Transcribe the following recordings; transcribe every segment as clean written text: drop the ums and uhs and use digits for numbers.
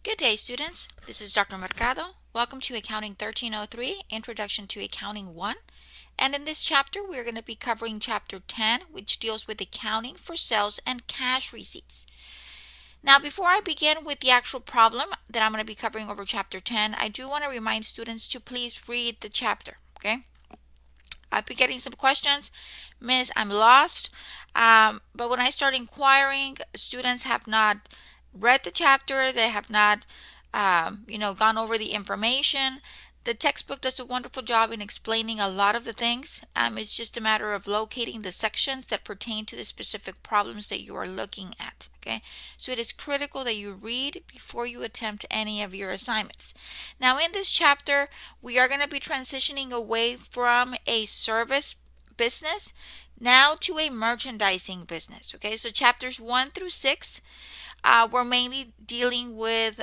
Good day, students. This is Dr. Mercado. Welcome to Accounting 1303, Introduction to Accounting 1. And in this chapter, we're going to be covering Chapter 10, which deals with accounting for sales and cash receipts. Now, before I begin with the actual problem that I'm going to be covering over Chapter 10, I do want to remind students to please read the chapter, okay? I've been getting some questions. Miss, I'm lost. But when I start inquiring, students have not read the chapter. They have not, gone over the information. The textbook does a wonderful job in explaining a lot of the things. It's just a matter of locating the sections that pertain to the specific problems that you are looking at. Okay, so it is critical that you read before you attempt any of your assignments. Now, in this chapter, we are going to be transitioning away from a service business now to a merchandising business. Okay, so chapters 1 through 6, we're mainly dealing with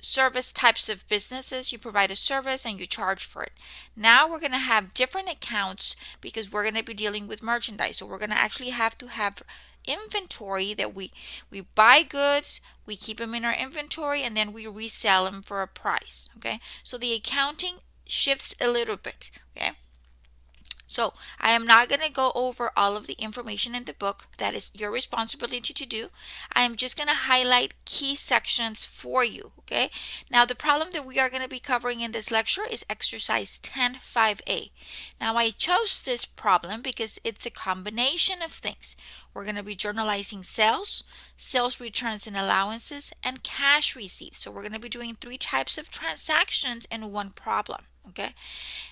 service types of businesses. You provide a service and you charge for it. Now we're going to have different accounts because we're going to be dealing with merchandise. So we're going to actually have to have inventory that we buy goods, we keep them in our inventory, and then we resell them for a price. Okay, so the accounting shifts a little bit. Okay, so I am not going to go over all of the information in the book. That is your responsibility to do. I am just going to highlight key sections for you. Okay. Now the problem that we are going to be covering in this lecture is exercise 10-5A. Now I chose this problem because it's a combination of things. We're going to be journalizing sales, sales returns and allowances, and cash receipts. So we're going to be doing 3 types of transactions in one problem. Okay.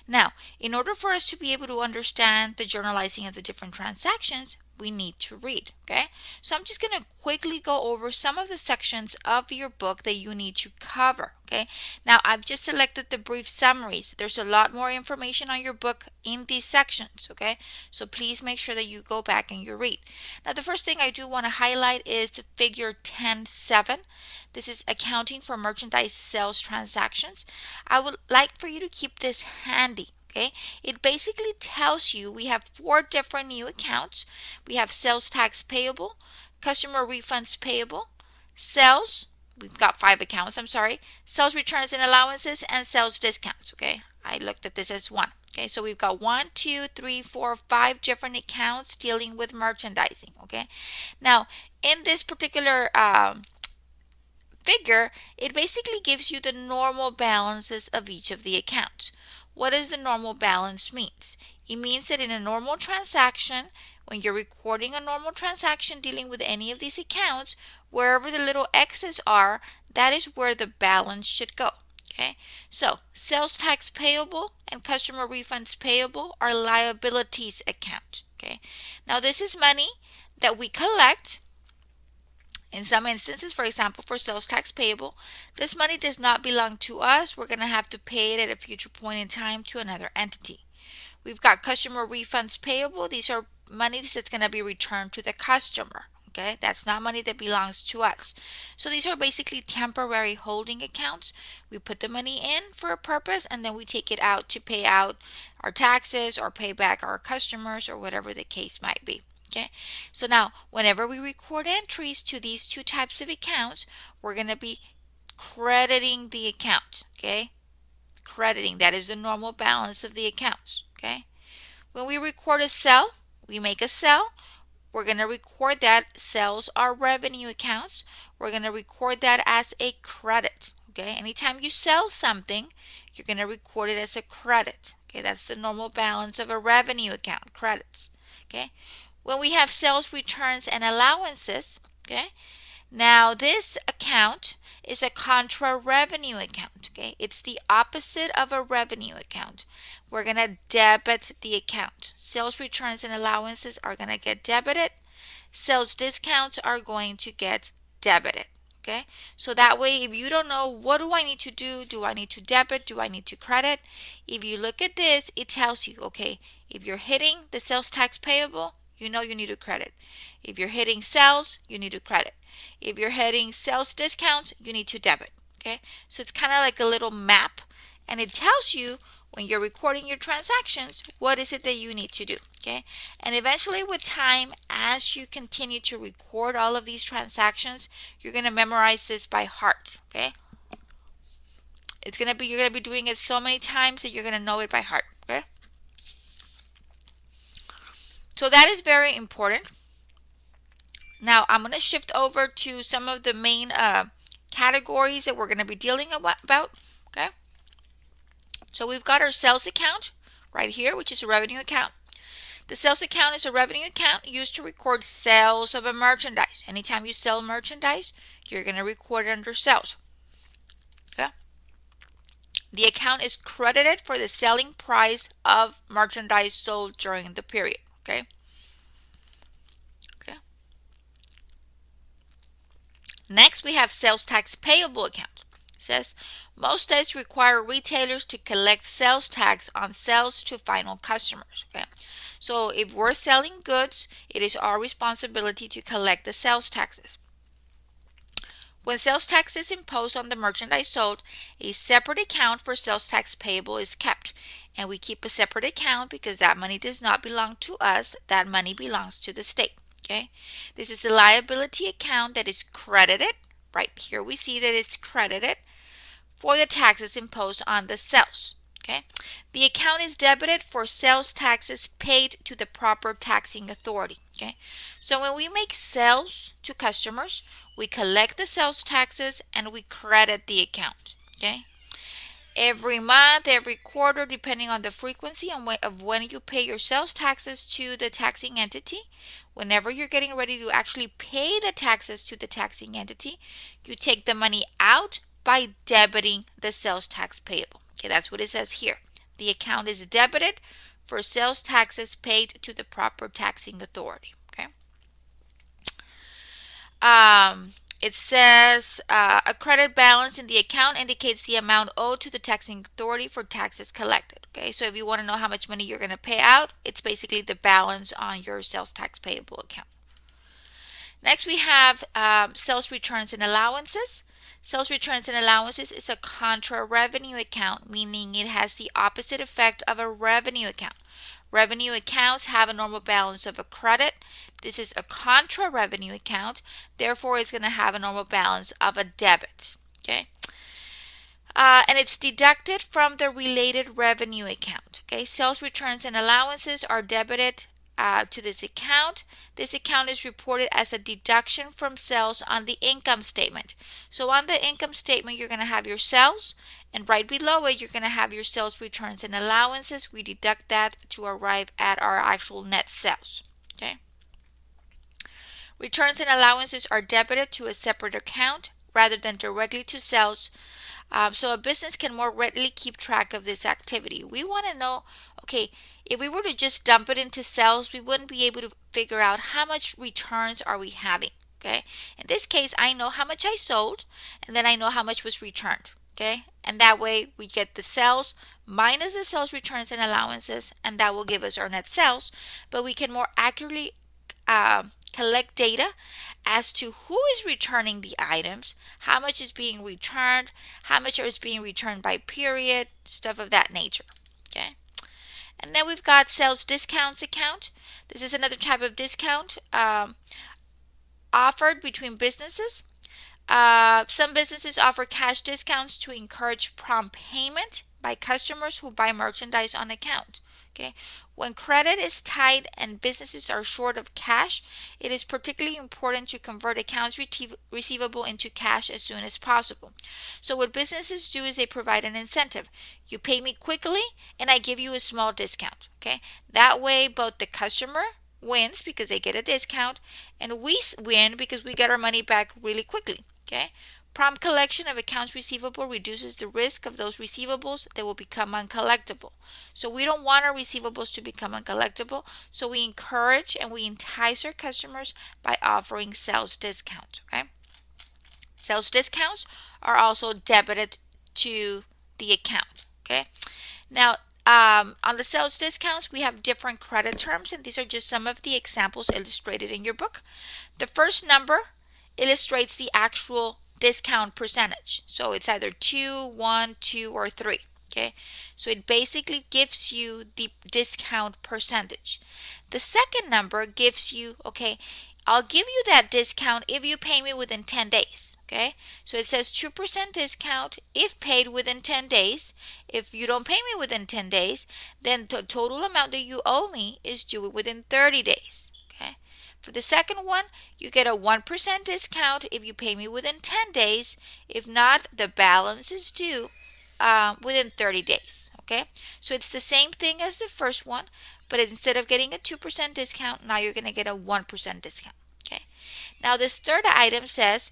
Now, in order for us to be able to understand the journalizing of the different transactions, we need to read, okay? So I'm just going to quickly go over some of the sections of your book that you need to cover, okay? Now, I've just selected the brief summaries. There's a lot more information on your book in these sections, okay? So please make sure that you go back and you read. Now, the first thing I do want to highlight is the figure 10.7. This is accounting for merchandise sales transactions. I would like for you to keep this handy. Okay, it basically tells you we have 4 different new accounts. We have sales tax payable, customer refunds payable, sales, we've got 5 accounts, I'm sorry, sales returns and allowances, and sales discounts. Okay, I looked at this as one. Okay, so we've got 1, 2, 3, 4, 5 different accounts dealing with merchandising. Okay, now in this particular figure, it basically gives you the normal balances of each of the accounts. What does the normal balance means? It means that in a normal transaction, when you're recording a normal transaction dealing with any of these accounts, wherever the little X's are, that is where the balance should go. Okay, so sales tax payable and customer refunds payable are liabilities account. Okay, now this is money that we collect. In some instances, for example, for sales tax payable, this money does not belong to us. We're going to have to pay it at a future point in time to another entity. We've got customer refunds payable. These are monies that's going to be returned to the customer. Okay, that's not money that belongs to us. So these are basically temporary holding accounts. We put the money in for a purpose and then we take it out to pay out our taxes or pay back our customers or whatever the case might be. Okay, so now whenever we record entries to these 2 types of accounts, we're going to be crediting the account. Okay, crediting, that is the normal balance of the accounts. Okay, when we record a sale, we make a sale, we're going to record that. Sales are revenue accounts. We're going to record that as a credit. Okay, anytime you sell something, you're going to record it as a credit. Okay, that's the normal balance of a revenue account, credits. Okay, when we have sales returns and allowances, okay, now this account is a contra revenue account. Okay, it's the opposite of a revenue account. We're going to debit the account. Sales returns and allowances are going to get debited. Sales discounts are going to get debited. Okay, so that way, if you don't know what do I need to do I need to debit, do I need to credit, if you look at this, it tells you, okay, if you're hitting the sales tax payable, you know you need to credit. If you're hitting sales, you need to credit. If you're hitting sales discounts, you need to debit. Okay, so it's kind of like a little map, and it tells you when you're recording your transactions what is it that you need to do. Okay, and eventually with time, as you continue to record all of these transactions, you're going to memorize this by heart. Okay, you're going to be doing it so many times that you're going to know it by heart. Okay, so that is very important. Now I'm going to shift over to some of the main categories that we're going to be dealing about. Okay, so we've got our sales account right here, which is a revenue account. The sales account is a revenue account used to record sales of a merchandise. Anytime you sell merchandise, you're going to record it under sales. Okay? The account is credited for the selling price of merchandise sold during the period. Okay? Okay. Next, we have sales tax payable account. It says most states require retailers to collect sales tax on sales to final customers. Okay? So if we're selling goods, it is our responsibility to collect the sales taxes. When sales tax is imposed on the merchandise sold, a separate account for sales tax payable is kept. And we keep a separate account because that money does not belong to us. That money belongs to the state. Okay? This is a liability account that is credited. Right here we see that it's credited for the taxes imposed on the sales. Okay? The account is debited for sales taxes paid to the proper taxing authority. Okay? So when we make sales to customers, we collect the sales taxes and we credit the account. Okay? Every month, every quarter, depending on the frequency of when you pay your sales taxes to the taxing entity, whenever you're getting ready to actually pay the taxes to the taxing entity, you take the money out by debiting the sales tax payable. Okay, that's what it says here. The account is debited for sales taxes paid to the proper taxing authority. Okay. It says a credit balance in the account indicates the amount owed to the taxing authority for taxes collected. Okay, so if you want to know how much money you're going to pay out, it's basically the balance on your sales tax payable account. Next, we have sales returns and allowances. Sales returns and allowances is a contra revenue account, meaning it has the opposite effect of a revenue account. Revenue accounts have a normal balance of a credit. This is a contra revenue account, therefore it's going to have a normal balance of a debit. Okay, and it's deducted from the related revenue account. Okay, sales returns and allowances are debited to this account. This account is reported as a deduction from sales on the income statement. So on the income statement, you're going to have your sales, and right below it, you're going to have your sales returns and allowances. We deduct that to arrive at our actual net sales. Okay. Returns and allowances are debited to a separate account rather than directly to sales. So a business can more readily keep track of this activity. We want to know, okay, if we were to just dump it into sales, we wouldn't be able to figure out how much returns are we having. Okay, in this case, I know how much I sold, and then I know how much was returned. Okay, and that way we get the sales minus the sales returns and allowances, and that will give us our net sales. But we can more accurately collect data as to who is returning the items, how much is being returned, how much is being returned by period, stuff of that nature. Okay. And then we've got sales discounts account. This is another type of discount offered between businesses. Some businesses offer cash discounts to encourage prompt payment by customers who buy merchandise on account. Okay. When credit is tight and businesses are short of cash, it is particularly important to convert accounts receivable into cash as soon as possible. So what businesses do is they provide an incentive. You pay me quickly and I give you a small discount. Okay. That way both the customer wins because they get a discount and we win because we get our money back really quickly. Okay. Prompt collection of accounts receivable reduces the risk of those receivables that will become uncollectible. So we don't want our receivables to become uncollectible. So we encourage and we entice our customers by offering sales discounts. Okay. Sales discounts are also debited to the account. Okay. Now, on the sales discounts, we have different credit terms, and these are just some of the examples illustrated in your book. The first number illustrates the actual discount percentage. So it's either 2, 1, 2, or 3. Okay, so it basically gives you the discount percentage. The second number gives you, okay, I'll give you that discount if you pay me within 10 days. Okay, so it says 2% discount if paid within 10 days. If you don't pay me within 10 days, then the total amount that you owe me is due within 30 days. Okay, for the second one, you get a 1% discount if you pay me within 10 days. If not, the balance is due within 30 days. Okay, so it's the same thing as the first one, but instead of getting a 2% discount, now you're going to get a 1% discount. Okay, now this third item says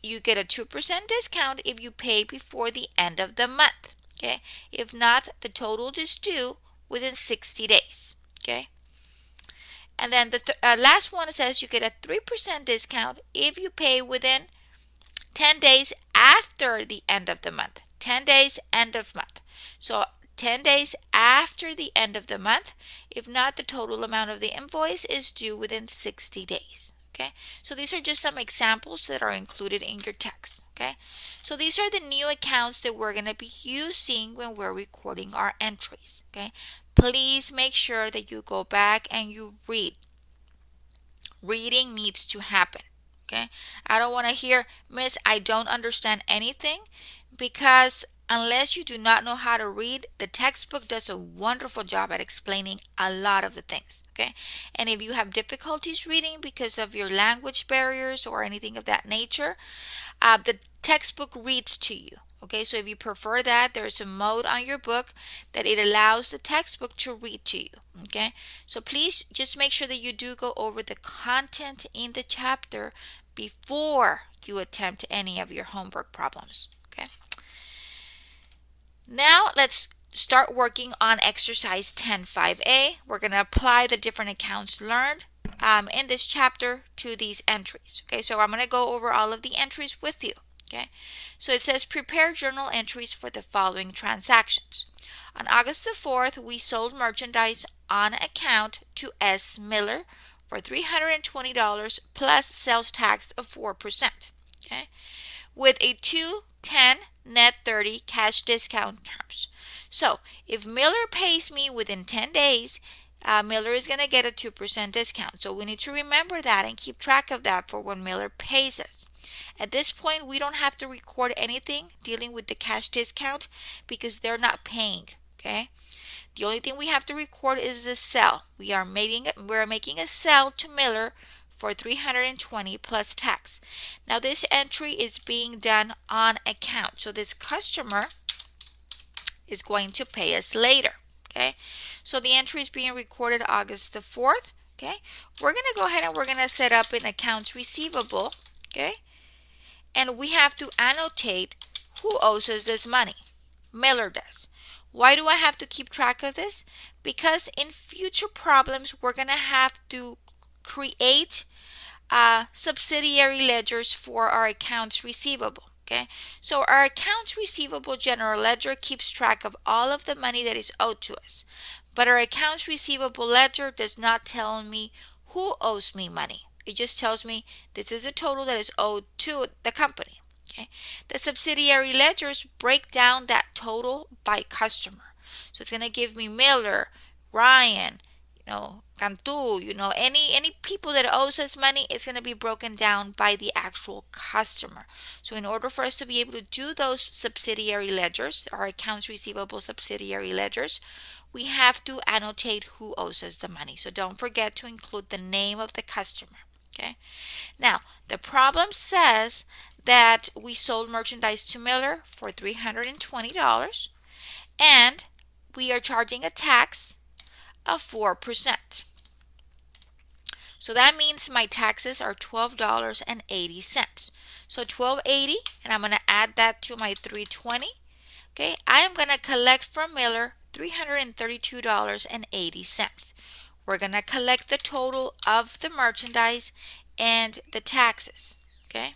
you get a 2% discount if you pay before the end of the month. Okay, if not, the total is due within 60 days. Okay, and then the last one says you get a 3% discount if you pay within 10 days after the end of the month. 10 days, end of month. So 10 days after the end of the month. If not, the total amount of the invoice is due within 60 days. Okay, so these are just some examples that are included in your text. Okay, so these are the new accounts that we're going to be using when we're recording our entries. Okay, please make sure that you go back and you read. Reading needs to happen. Okay, I don't want to hear, Miss, I don't understand anything, because unless you do not know how to read, the textbook does a wonderful job at explaining a lot of the things. Okay, and if you have difficulties reading because of your language barriers or anything of that nature, the textbook reads to you. Okay, so if you prefer that, there's a mode on your book that it allows the textbook to read to you. Okay, so please just make sure that you do go over the content in the chapter before you attempt any of your homework problems. Okay, now let's start working on exercise 10-5A. We're going to apply the different accounts learned in this chapter to these entries. Okay, so I'm going to go over all of the entries with you. Okay, so it says prepare journal entries for the following transactions. On August the 4th, we sold merchandise on account to S. Miller for $320 plus sales tax of 4%. Okay, with a 210 net 30 cash discount terms. So if Miller pays me within 10 days, Miller is going to get a 2% discount. So we need to remember that and keep track of that for when Miller pays us. At this point, we don't have to record anything dealing with the cash discount because they're not paying. Okay, the only thing we have to record is the sell. We're making a sell to Miller for $320 plus tax. Now this entry is being done on account, so this customer is going to pay us later. Okay, so the entry is being recorded August the 4th. Okay, we're going to go ahead and we're going to set up an accounts receivable. Okay, and we have to annotate who owes us this money. Miller does. Why do I have to keep track of this? Because in future problems, we're going to have to create subsidiary ledgers for our accounts receivable. Okay, so our accounts receivable general ledger keeps track of all of the money that is owed to us, but our accounts receivable ledger does not tell me who owes me money. It just tells me this is the total that is owed to the company. Okay, the subsidiary ledgers break down that total by customer, so it's going to give me Miller, Ryan, Cantu, any people that owes us money. It's going to be broken down by the actual customer. So in order for us to be able to do those subsidiary ledgers, our accounts receivable subsidiary ledgers, we have to annotate who owes us the money. So don't forget to include the name of the customer. Okay, now the problem says that we sold merchandise to Miller for $320 and we are charging a tax of 4%. So that means my taxes are $12.80. So $12.80, and I'm going to add that to my $320. Okay, I am going to collect from Miller $332.80. We're going to collect the total of the merchandise and the taxes. Okay,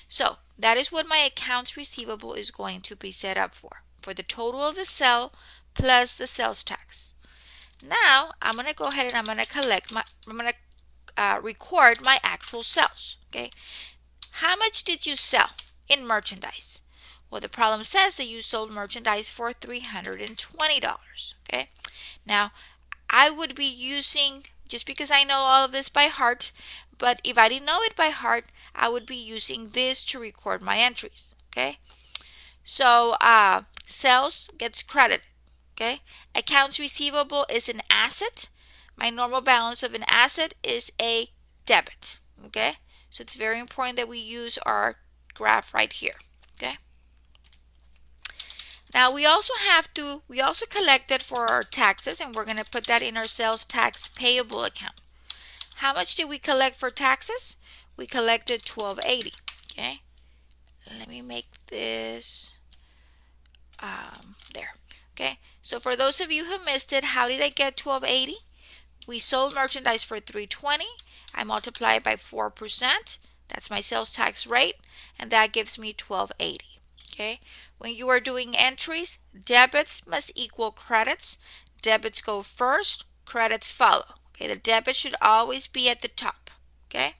so that is what my accounts receivable is going to be set up for the total of the sale plus the sales tax. Now I'm going to go ahead and I'm going to record my actual sales. Okay, how much did you sell in merchandise? Well, the problem says that you sold merchandise for $320. Okay. Now, I would be using, just because I know all of this by heart, but if I didn't know it by heart, I would be using this to record my entries. Okay. So, sales gets credited. Okay. Accounts receivable is an asset. My normal balance of an asset is a debit. Okay. So it's very important that we use our graph right here. Okay. Now we also collected for our taxes, and we're going to put that in our sales tax payable account. How much did we collect for taxes? We collected $12.80. Okay. Let me make this there. Okay. So for those of you who missed it, how did I get $12.80? We sold merchandise for $320. I multiply it by 4%. That's my sales tax rate, and that gives me $12.80. Okay. When you are doing entries, debits must equal credits. Debits go first, credits follow. Okay. The debit should always be at the top. Okay.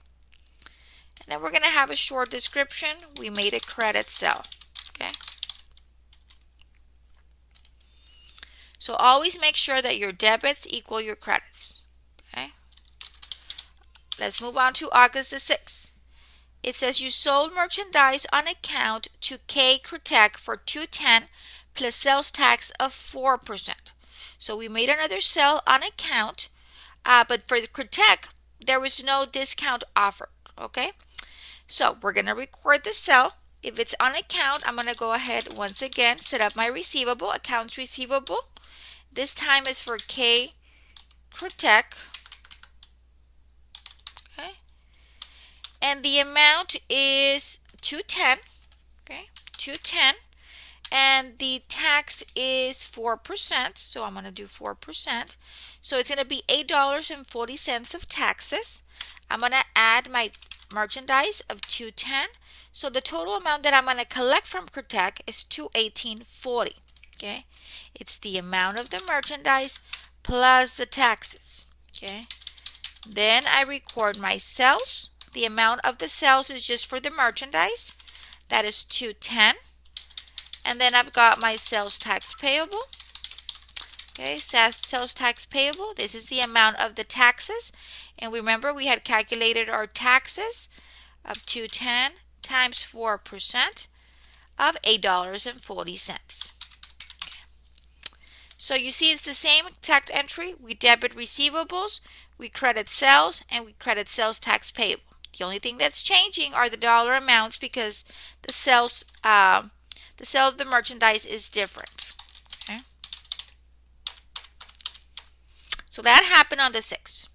And then we're going to have a short description. We made a credit sale. Okay. So always make sure that your debits equal your credits. Okay. Let's move on to August the 6th. It says you sold merchandise on account to K Critek for $210 plus sales tax of 4%. So we made another sale on account, but for the Critek, there was no discount offered. Okay, so we're going to record the sale. If it's on account, I'm going to go ahead once again, set up my receivable, accounts receivable. This time is for K Critek. Okay. And the amount is $210. Okay, $210. And the tax is 4%. So I'm going to do 4%. So it's going to be $8.40 of taxes. I'm going to add my merchandise of $210. So the total amount that I'm going to collect from Critek is $218.40. Okay, it's the amount of the merchandise plus the taxes. Okay, then I record my sales. The amount of the sales is just for the merchandise. That is $210. And then I've got my sales tax payable. Okay, sales tax payable. This is the amount of the taxes. And remember, we had calculated our taxes of $210 times 4% of $8.40. So you see it's the same exact entry. We debit receivables, we credit sales, and we credit sales tax payable. The only thing that's changing are the dollar amounts because the sale of the merchandise is different. Okay. So that happened on the 6th.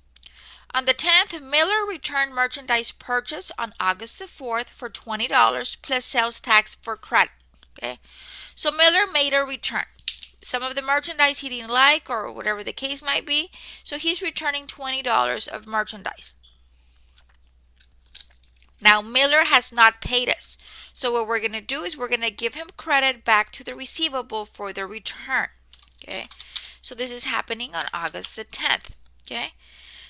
On the 10th, Miller returned merchandise purchased on August the 4th for $20 plus sales tax for credit. Okay. So Miller made a return. Some of the merchandise he didn't like or whatever the case might be. So he's returning $20 of merchandise. Now Miller has not paid us. So what we're going to do is we're going to give him credit back to the receivable for the return. Okay. So this is happening on August the 10th. Okay.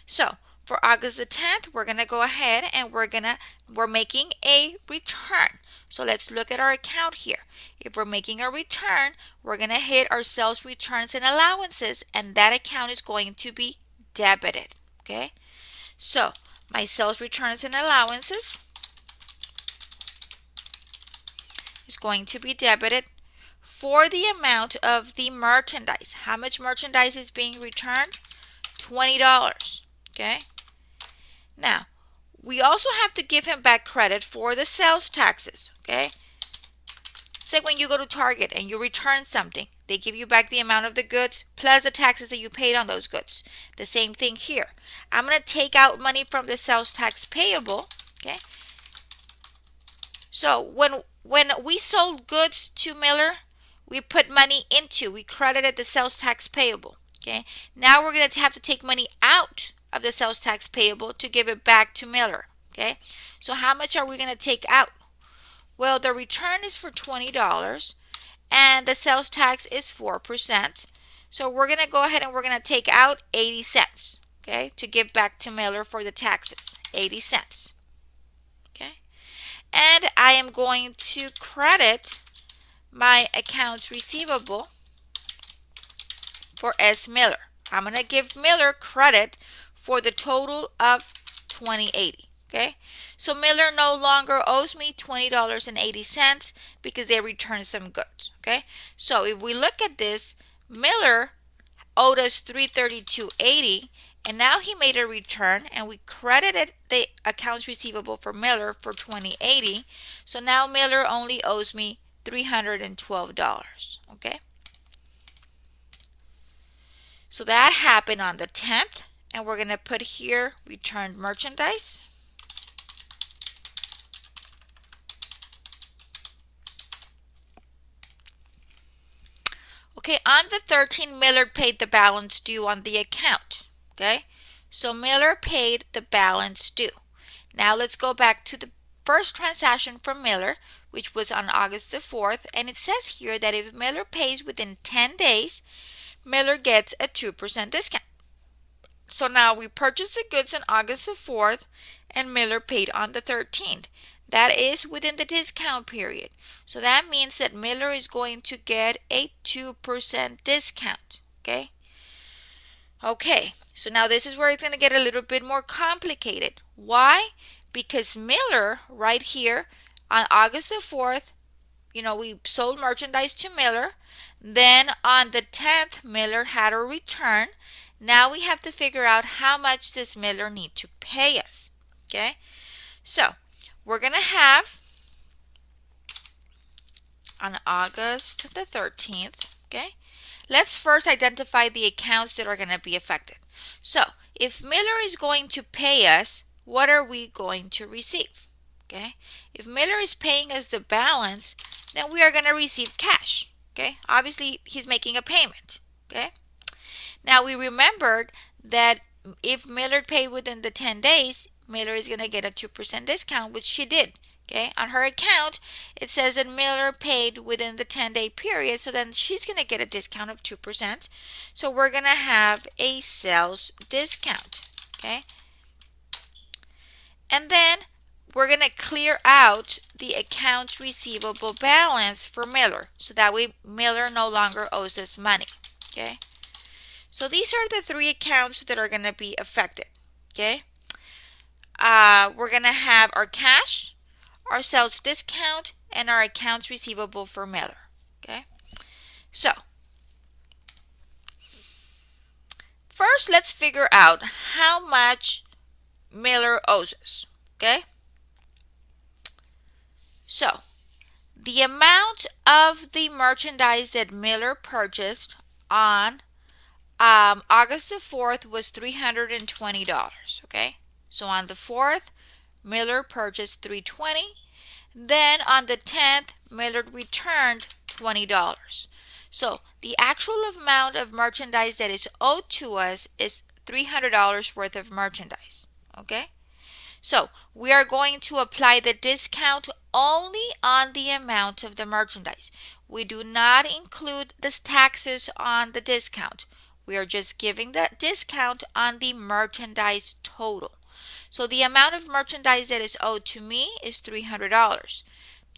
So for August the 10th, we're going to go ahead and we're making a return. So let's look at our account here. If we're making a return, we're going to hit our sales returns and allowances, and that account is going to be debited. Okay. So my sales returns and allowances is going to be debited for the amount of the merchandise. How much merchandise is being returned? $20. Okay. Now, we also have to give him back credit for the sales taxes. Okay. It's like when you go to Target and you return something. They give you back the amount of the goods plus the taxes that you paid on those goods. The same thing here. I'm going to take out money from the sales tax payable. Okay. So when we sold goods to Miller, we put money into, we credited the sales tax payable. Okay. Now we're going to have to take money out of the sales tax payable to give it back to Miller. Okay. So how much are we going to take out? Well, the return is for $20 and the sales tax is 4%. So we're going to go ahead and we're going to take out 80 cents. Okay. To give back to Miller for the taxes. 80 cents. Okay. And I am going to credit my accounts receivable for S. Miller. I'm going to give Miller credit for the total of $20.80. Okay, so Miller no longer owes me $20.80 because they returned some goods. Okay, so if we look at this, Miller owed us $332.80, and now he made a return and we credited the accounts receivable for Miller for $20.80. So now Miller only owes me $312. Okay, so that happened on the 10th, and we're going to put here returned merchandise. Okay, on the 13th, Miller paid the balance due on the account. Okay, so Miller paid the balance due. Now let's go back to the first transaction from Miller, which was on August the 4th, and it says here that if Miller pays within 10 days, Miller gets a 2% discount. So now we purchased the goods on August the 4th and Miller paid on the 13th. That is within the discount period. So that means that Miller is going to get a 2% discount. Okay? Okay, so now this is where it's going to get a little bit more complicated. Why? Because Miller, right here, on August the 4th, we sold merchandise to Miller. Then on the 10th, Miller had a return. Now we have to figure out how much does Miller need to pay us. Okay, so we're going to have on August the 13th, okay, let's first identify the accounts that are going to be affected. So if Miller is going to pay us, what are we going to receive? Okay, if Miller is paying us the balance, then we are going to receive cash. Okay, obviously he's making a payment. Okay, now we remembered that if Miller paid within the 10 days, Miller is going to get a 2% discount, which she did. Okay, on her account, it says that Miller paid within the 10-day period, so then she's going to get a discount of 2%. So we're going to have a sales discount. Okay, and then we're going to clear out the accounts receivable balance for Miller, so that way Miller no longer owes us money. Okay, so these are the three accounts that are going to be affected. Okay, we're going to have our cash, our sales discount, and our accounts receivable for Miller. Okay, so first let's figure out how much Miller owes us. Okay, so the amount of the merchandise that Miller purchased on August the 4th was $320. Okay, so on the 4th, Miller purchased $320. Then on the 10th, Miller returned $20. So the actual amount of merchandise that is owed to us is $300 worth of merchandise. Okay, so we are going to apply the discount only on the amount of the merchandise. We do not include the taxes on the discount. We are just giving the discount on the merchandise total. So the amount of merchandise that is owed to me is $300.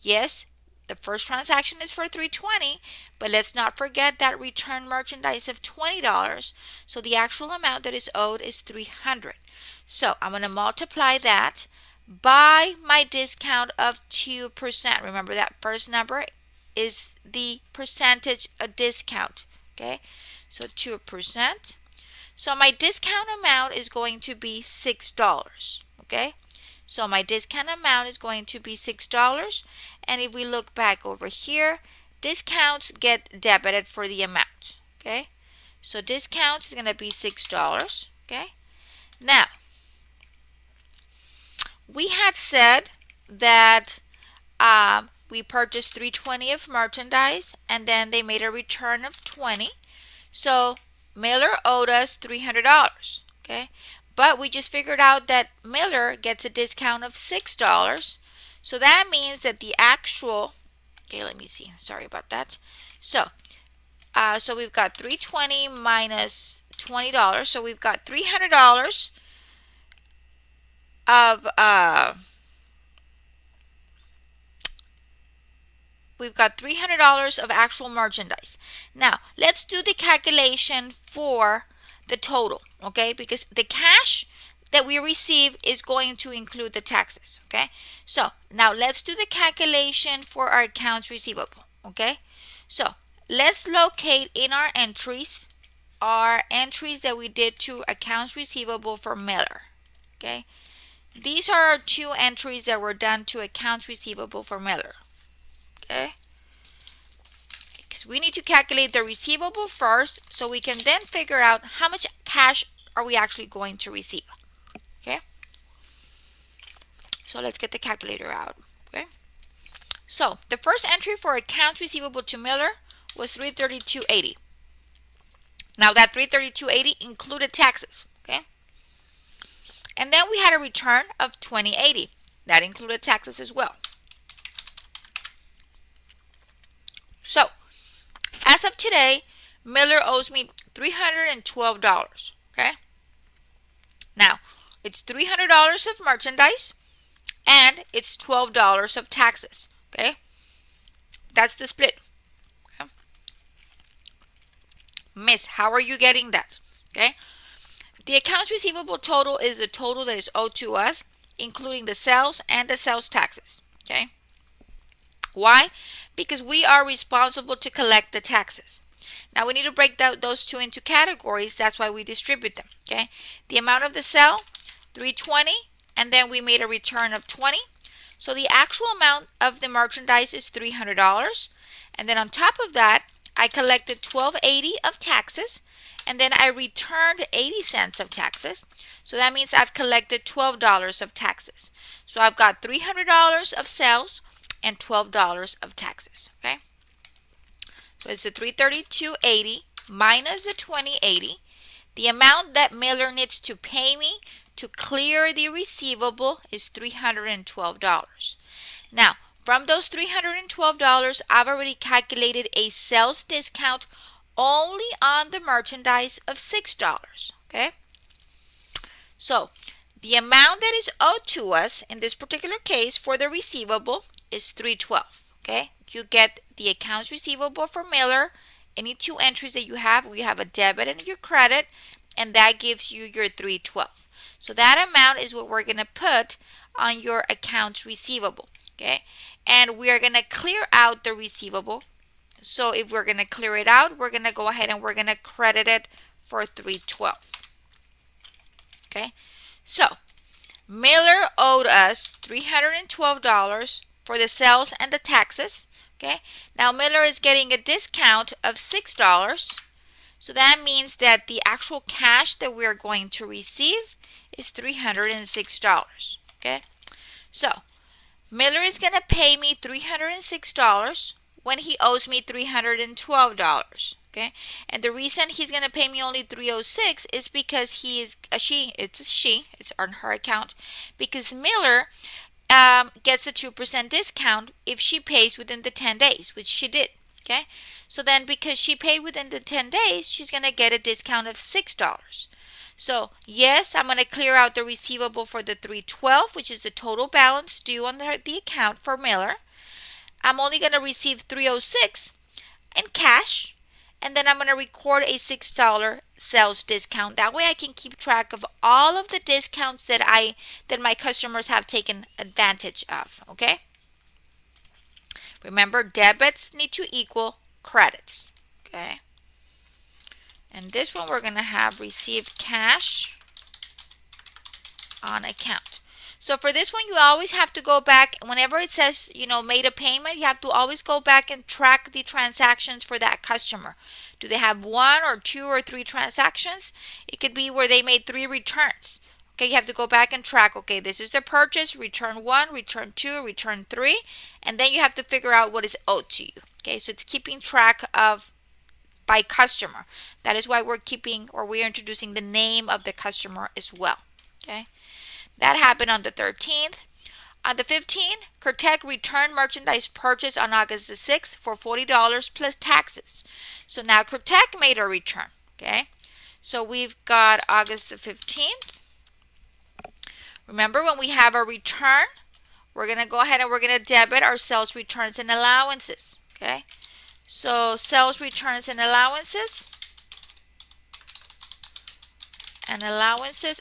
Yes, the first transaction is for $320, but let's not forget that return merchandise of $20. So the actual amount that is owed is $300. So I'm going to multiply that by my discount of 2%. Remember that first number is the percentage of discount. Okay, so 2%. So my discount amount is going to be $6. Okay, so my discount amount is going to be $6. And if we look back over here, discounts get debited for the amount. Okay, so discounts is going to be $6. Okay, now we had said that we purchased $320 of merchandise and then they made a return of $20. So Miller owed us $300. Okay, but we just figured out that Miller gets a discount of $6. So that means that the actual, okay, let me see, sorry about that. So we've got $320 minus $20. So we've got $300 of we've got $300 of actual merchandise. Now, let's do the calculation for the total, okay? Because the cash that we receive is going to include the taxes, okay? So, now let's do the calculation for our accounts receivable, okay? So, let's locate in our entries that we did to accounts receivable for Miller, okay? These are our two entries that were done to accounts receivable for Miller, okay? Because we need to calculate the receivable first so we can then figure out how much cash are we actually going to receive, okay? So let's get the calculator out, okay? So the first entry for accounts receivable to Miller was $332.80. Now that $332.80 included taxes, okay? And then we had a return of $20.80. That included taxes as well. So as of today, Miller owes me $312, okay? Now, it's $300 of merchandise and it's $12 of taxes, okay? That's the split, okay? Miss, how are you getting that, okay? The accounts receivable total is the total that is owed to us, including the sales and the sales taxes, okay? Why? Because we are responsible to collect the taxes. Now we need to break those two into categories. That's why we distribute them, okay? The amount of the sale, $320, and then we made a return of $20. So the actual amount of the merchandise is $300. And then on top of that, I collected $12.80 of taxes, and then I returned 80 cents of taxes. So that means I've collected $12 of taxes. So I've got $300 of sales and $12 of taxes, okay? So it's the $332.80 minus the $20.80. The amount that Miller needs to pay me to clear the receivable is $312. Now, from those $312, I've already calculated a sales discount only on the merchandise of $6, okay? So, the amount that is owed to us in this particular case for the receivable is $312, okay? You get the accounts receivable for Miller. Any two entries that you have a debit and your credit, and that gives you your $312. So that amount is what we're going to put on your accounts receivable, okay? And we are going to clear out the receivable. So if we're going to clear it out, we're going to go ahead and we're going to credit it for $312, okay? So Miller owed us $312 for the sales and the taxes, okay? Now Miller is getting a discount of $6. So that means that the actual cash that we are going to receive is $306, okay? So Miller is going to pay me $306 when he owes me $312, okay? And the reason he's going to pay me only $306 is because it's on her account, because Miller gets a 2% discount if she pays within the 10 days, which she did, okay? So then because she paid within the 10 days, she's going to get a discount of $6. So yes, I'm going to clear out the receivable for the $312, which is the total balance due on the account for Miller. I'm only going to receive $306 in cash, and then I'm going to record a $6 sales discount. That way I can keep track of all of the discounts that my customers have taken advantage of, okay? Remember, debits need to equal credits, okay? And this one we're going to have received cash on account. So for this one, you always have to go back. Whenever it says, made a payment, you have to always go back and track the transactions for that customer. Do they have 1 or 2 or 3 transactions? It could be where they made 3 returns. Okay, you have to go back and track, okay, this is the purchase, return 1, return 2, return 3, and then you have to figure out what is owed to you. Okay, so it's keeping track of by customer. That is why we're introducing the name of the customer as well. Okay, that happened on the 13th. On the 15th, Kurtek returned merchandise purchased on August the 6th for $40 plus taxes. So now Kurtek made a return. Okay, so we've got August the 15th. Remember, when we have a return, we're going to go ahead and we're going to debit our sales returns and allowances. Okay, so sales returns and allowances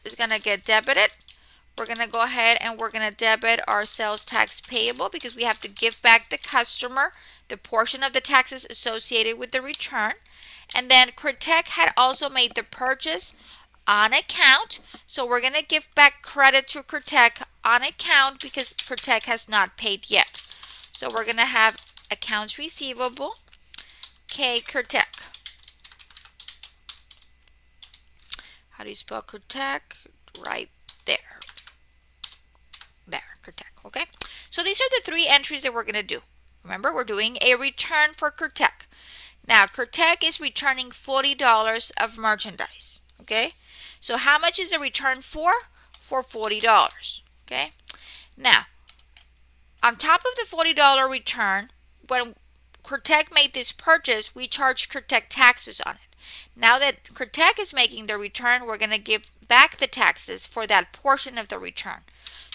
is going to get debited. We're going to go ahead and we're going to debit our sales tax payable because we have to give back the customer the portion of the taxes associated with the return. And then Critech had also made the purchase on account. So we're going to give back credit to Critech on account because Critech has not paid yet. So we're going to have accounts receivable, K Critech. How do you spell Critech? Right there. There, Critech, okay? So these are the three entries that we're going to do. Remember, we're doing a return for Critech. Now, Critech is returning $40 of merchandise, okay? So how much is the return for? For $40, okay? Now, on top of the $40 return, when Critech made this purchase, we charged Critech taxes on it. Now that Critech is making the return, we're going to give back the taxes for that portion of the return.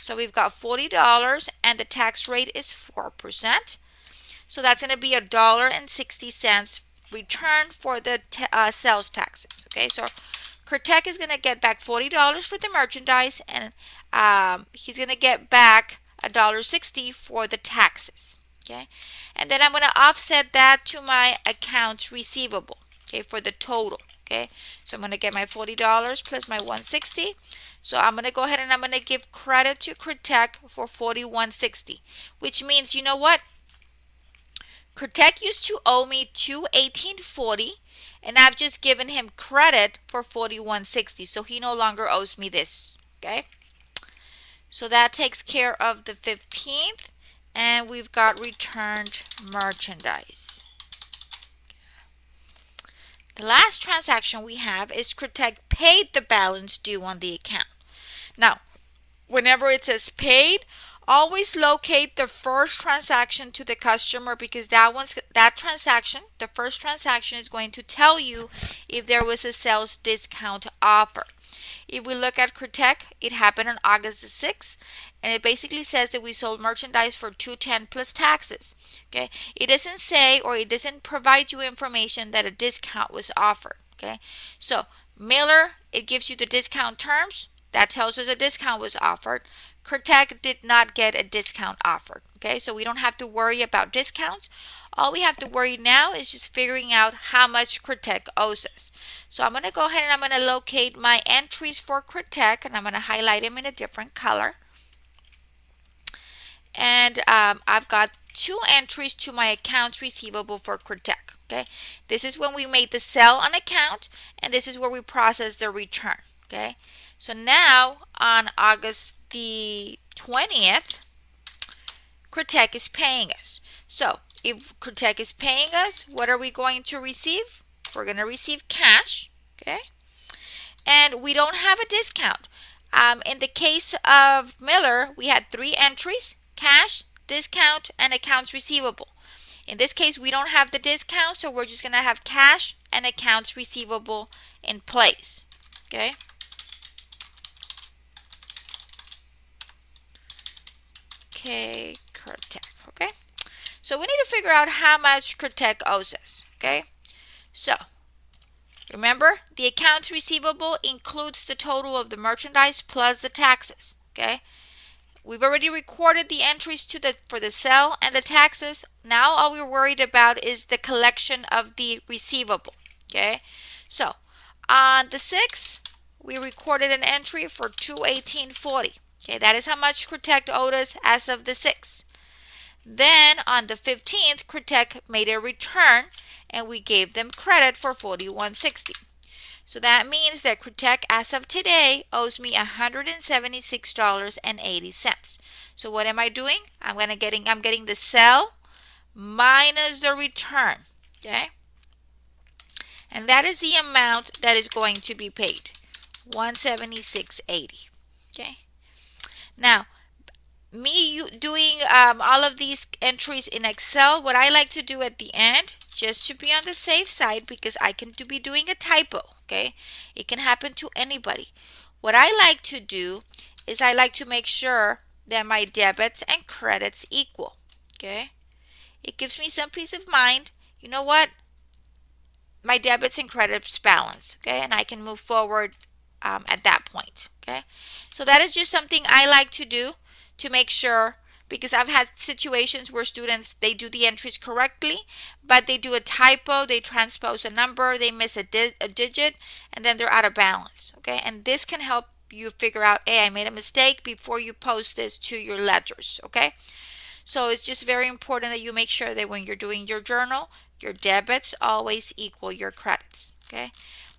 So we've got $40 and the tax rate is 4%. So that's going to be $1.60 return for the sales taxes. Okay, so Critech is going to get back $40 for the merchandise and he's going to get back $1.60 for the taxes. Okay, and then I'm going to offset that to my accounts receivable. Okay, for the total. Okay, so I'm going to get my $40 plus my $160. So I'm going to go ahead and I'm going to give credit to Critech for $41.60, which means, you know what? Critech used to owe me $218.40, and I've just given him credit for $41.60, so he no longer owes me this. Okay, so that takes care of the 15th, and we've got returned merchandise. The last transaction we have is Critech paid the balance due on the account. Now, whenever it says paid, always locate the first transaction to the customer because the first transaction is going to tell you if there was a sales discount offer. If we look at Critech, it happened on August the 6th, and it basically says that we sold merchandise for $210 plus taxes. Okay, it doesn't say or it doesn't provide you information that a discount was offered. Okay, so Miller, it gives you the discount terms. That tells us a discount was offered. Critech did not get a discount offered. Okay, so we don't have to worry about discounts. All we have to worry now is just figuring out how much Critech owes us. So I'm going to go ahead and I'm going to locate my entries for Critech, and I'm going to highlight them in a different color. And I've got two entries to my accounts receivable for Critech. Okay, this is when we made the sale on account, and this is where we process the return. Okay, so now on August the 20th, Critech is paying us. So if Critech is paying us, what are we going to receive? We're going to receive cash. Okay, and we don't have a discount. In the case of Miller, we had three entries: cash, discount, and accounts receivable. In this case, we don't have the discount, so we're just going to have cash and accounts receivable in place. Okay. Okay, Critech. Okay. So we need to figure out how much Critech owes us. Okay. So remember, the accounts receivable includes the total of the merchandise plus the taxes. Okay. We've already recorded the entries for the sale and the taxes. Now all we're worried about is the collection of the receivable. Okay, so on the 6th, we recorded an entry for $218.40. Okay, that is how much Critech owed us as of the 6th. Then on the 15th, Critech made a return and we gave them credit for $41.60. So that means that Critech as of today owes me $176.80. So what am I doing? I'm getting the sale minus the return. Okay? And that is the amount that is going to be paid. $176.80. Okay? Now, doing all of these entries in Excel, what I like to do at the end, just to be on the safe side, because I can be doing a typo. Okay, it can happen to anybody. What I like to do is I like to make sure that my debits and credits equal. Okay? It gives me some peace of mind. You know what? My debits and credits balance. Okay? And I can move forward at that point. Okay? So that is just something I like to do to make sure, because I've had situations where students, they do the entries correctly, but they do a typo, they transpose a number, they miss a digit, and then they're out of balance. Okay? And this can help you figure out, hey, I made a mistake before you post this to your ledgers. Okay? So it's just very important that you make sure that when you're doing your journal, your debits always equal your credits. Okay.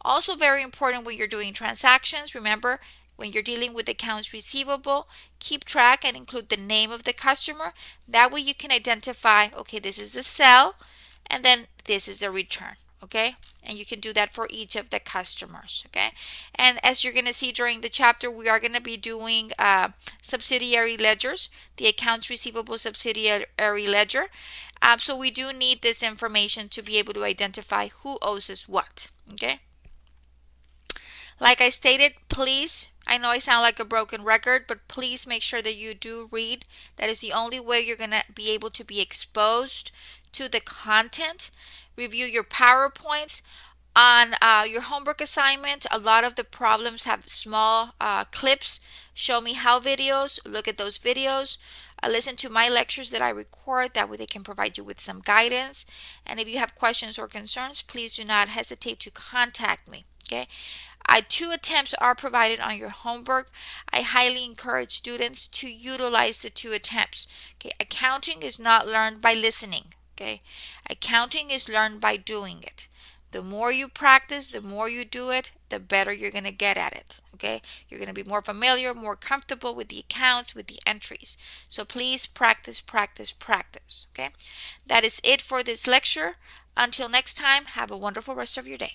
Also very important when you're doing transactions, remember, when you're dealing with accounts receivable, keep track and include the name of the customer. That way you can identify, okay, this is the sell and then this is the return. Okay. And you can do that for each of the customers. Okay. And as you're going to see during the chapter, we are going to be doing subsidiary ledgers, the accounts receivable subsidiary ledger. So we do need this information to be able to identify who owes us what. Okay. Like I stated, please, I know I sound like a broken record, but please make sure that you do read. That is the only way you're going to be able to be exposed to the content. Review your PowerPoints. On your homework assignment, a lot of the problems have small clips. Show me how videos, look at those videos. Listen to my lectures that I record. That way they can provide you with some guidance. And if you have questions or concerns, please do not hesitate to contact me. Okay. 2 attempts are provided on your homework. I highly encourage students to utilize the 2 attempts. Okay. Accounting is not learned by listening. Okay. Accounting is learned by doing it. The more you practice, the more you do it, the better you're going to get at it. Okay. You're going to be more familiar, more comfortable with the accounts, with the entries. So please practice, practice, practice. Okay. That is it for this lecture. Until next time, have a wonderful rest of your day.